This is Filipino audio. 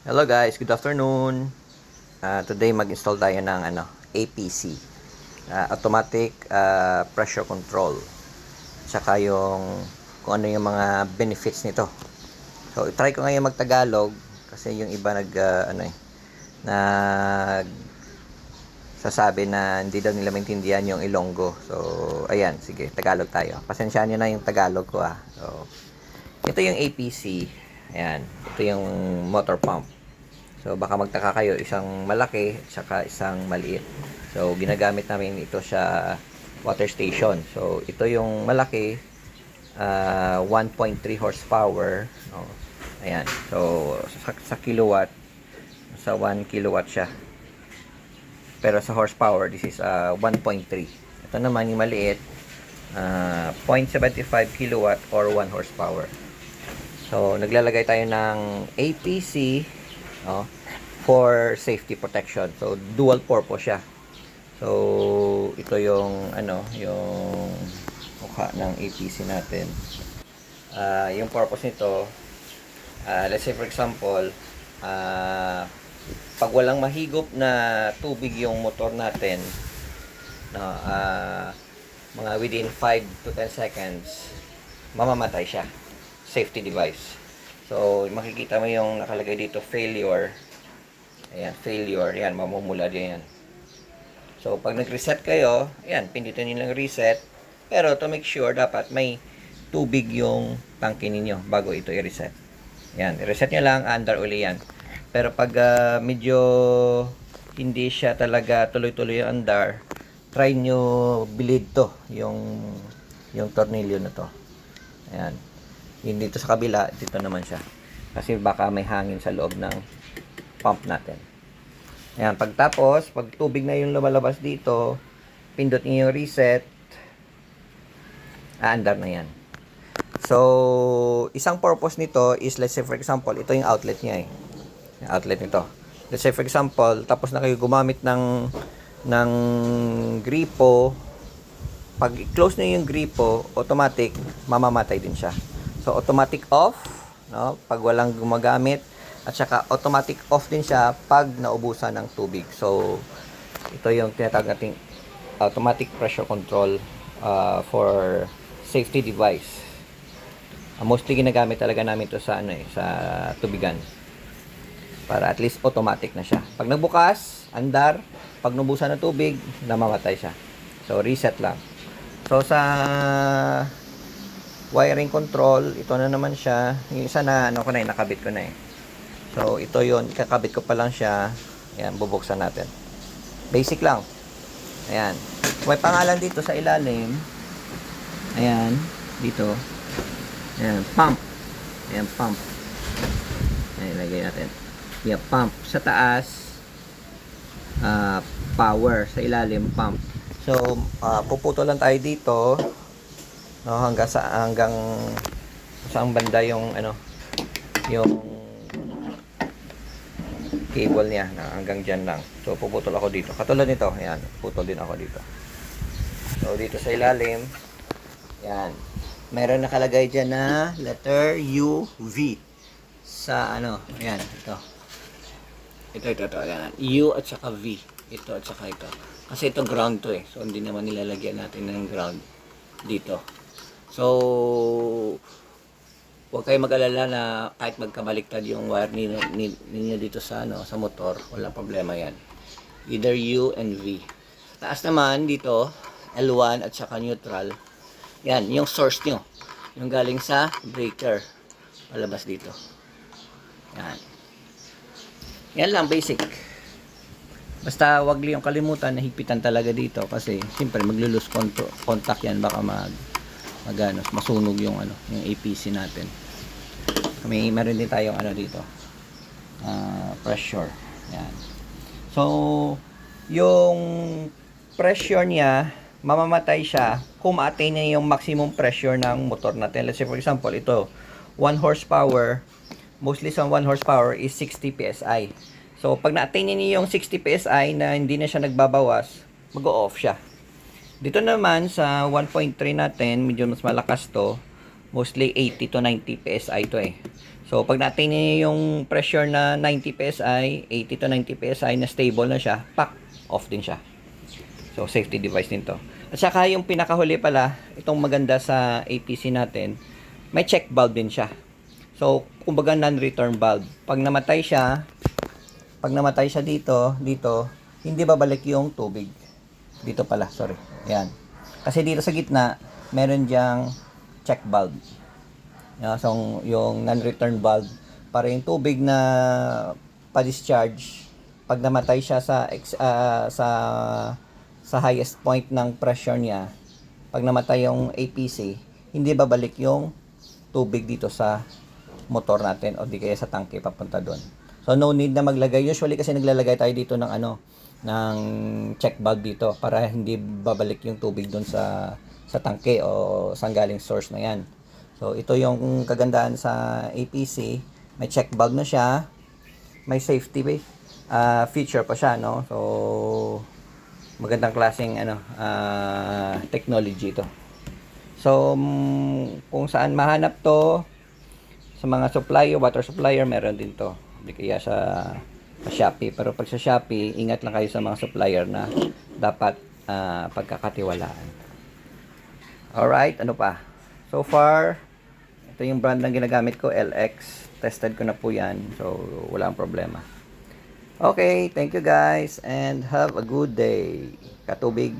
Hello guys, good afternoon. Today mag-install tayo ng APC, automatic pressure control. Tsaka yung kung ano yung mga benefits nito. So, try ko ngayon mag-Tagalog kasi yung iba nag sasabi na hindi daw nila maintindihan yung Ilonggo. So, ayan, sige, Tagalog tayo. Pasensyaan niyo na yung Tagalog ko So, ito yung APC. Ayan, ito yung motor pump. So, baka magtaka kayo, isang malaki at saka isang maliit. So, ginagamit namin ito sa water station. So, ito yung malaki, 1.3 horsepower. Oh, ayan. So, sa kilowatt, sa 1 kilowatt siya. Pero sa horsepower, this is 1.3. Ito naman yung maliit, 0.75 kilowatt or 1 horsepower. So, naglalagay tayo ng APC for safety protection. So, dual purpose siya. So, ito yung yung mukha ng APC natin. Yung purpose nito, let's say for example, pag walang mahigop na tubig yung motor natin, mga within 5 to 10 seconds, mamamatay siya. Safety device. So, makikita mo yung nakalagay dito, failure. Ayan, failure. Ayan, mamumula din yan. So, pag nag-reset kayo, ayan, pindutin nyo lang reset. Pero to make sure, dapat may tubig yung tangke ninyo bago ito i-reset. Ayan, i-reset nyo lang, under uli yan. Pero pag medyo hindi siya talaga tuloy-tuloy yung andar, try nyo bilid to, yung tornilyo na to. Ayan. Yung dito sa kabila, dito naman siya. Kasi baka may hangin sa loob ng pump natin. Ayan, pagtapos, pag tubig na yung lumalabas dito, pindot niyo yung reset, aandar na yan. So, isang purpose nito is, let's say for example, ito yung outlet niya yung outlet nito. Let's say for example, tapos na kayo gumamit ng gripo, pag i-close nyo yung gripo, automatic, mamamatay din siya. So, automatic off, no? Pag walang gumagamit, at saka automatic off din siya pag naubusan ng tubig. So, ito yung tinatawag nating automatic pressure control for safety device. Mostly ginagamit talaga namin ito sa sa tubigan. Para at least automatic na siya. Pag nagbukas, andar, pag naubusan ng tubig, namamatay siya. So, reset lang. So, sa wiring control, ito na naman siya. Yung isa na, nakabit ko na So, ito yon, kakabit ko pa lang siya. Ayan, bubuksan natin. Basic lang. Ayan. May pangalan dito sa ilalim. Ayan, dito. Ayan, pump. Ayan, pump. Ayan, lagay natin. Ayan, pump. Sa taas, power. Sa ilalim, pump. So, puputo lang tayo dito. No, hanggang saan banda yung yung cable niya na hanggang diyan lang. So puputol ako dito. Katulad nito, ayan, putol din ako dito. So dito sa ilalim, ayan. Meron nakalagay diyan na letter U, V. Sa ayan, ito. Ito, ayan. U at saka V. Ito at saka ito. Kasi ito ground to So hindi naman nilalagyan natin ng ground dito. So, huwag kayo mag-alala na kahit magkamaliktad yung wire ninyo dito sa sa motor, wala problema yan. Either U and V. Taas naman dito, L1 at saka neutral. Yan, yung source nyo. Yung galing sa breaker. Palabas dito. Yan. Yan lang, basic. Basta wag yung kalimutan na higpitan talaga dito kasi siyempre maglo-lose contact yan, baka masunog yung yung APC natin. Meron din tayong dito. Pressure. Yan. So, yung pressure niya, mamamatay siya kung ma-attain niya yung maximum pressure ng motor natin. Let's say for example, ito, 1 horsepower, mostly sa 1 horsepower is 60 PSI. So, pag na-attain niya yung 60 PSI na hindi na siya nagbabawas, mag-o-off siya. Dito naman sa 1.3 natin, medyo mas malakas to, mostly 80 to 90 PSI to So, pag natin niya yung pressure na 90 PSI, 80 to 90 PSI na stable na siya, pak, off din siya. So, safety device din to. At saka yung pinakahuli pala, itong maganda sa APC natin, may check valve din siya. So, kumbaga non-return valve. Pag namatay siya dito, hindi babalik yung tubig. Dito pala, sorry. Ayan. Kasi dito sa gitna, meron diyang check valve. So, yung non-return valve, para yung tubig na pa-discharge, pag namatay siya sa highest point ng pressure niya, pag namatay yung APC, hindi babalik yung tubig dito sa motor natin o di kaya sa tangke papunta doon. So, no need na maglagay. Usually kasi naglalagay tayo dito ng ng check valve dito para hindi babalik yung tubig doon sa tangke o saan galing source na yan. So, ito yung kagandahan sa APC. May check valve na siya. May safety feature pa siya, no? So, magandang klaseng technology ito. So, kung saan mahanap to, sa mga supplier, water supplier, meron din to. Hindi kaya sa Shopee. Pero pag sa Shopee, ingat lang kayo sa mga supplier na dapat pagkakatiwalaan. Alright, ano pa? So far, ito yung brand na ginagamit ko, LX. Tested ko na po yan. So, walang problema. Okay, thank you guys and have a good day. Katubig.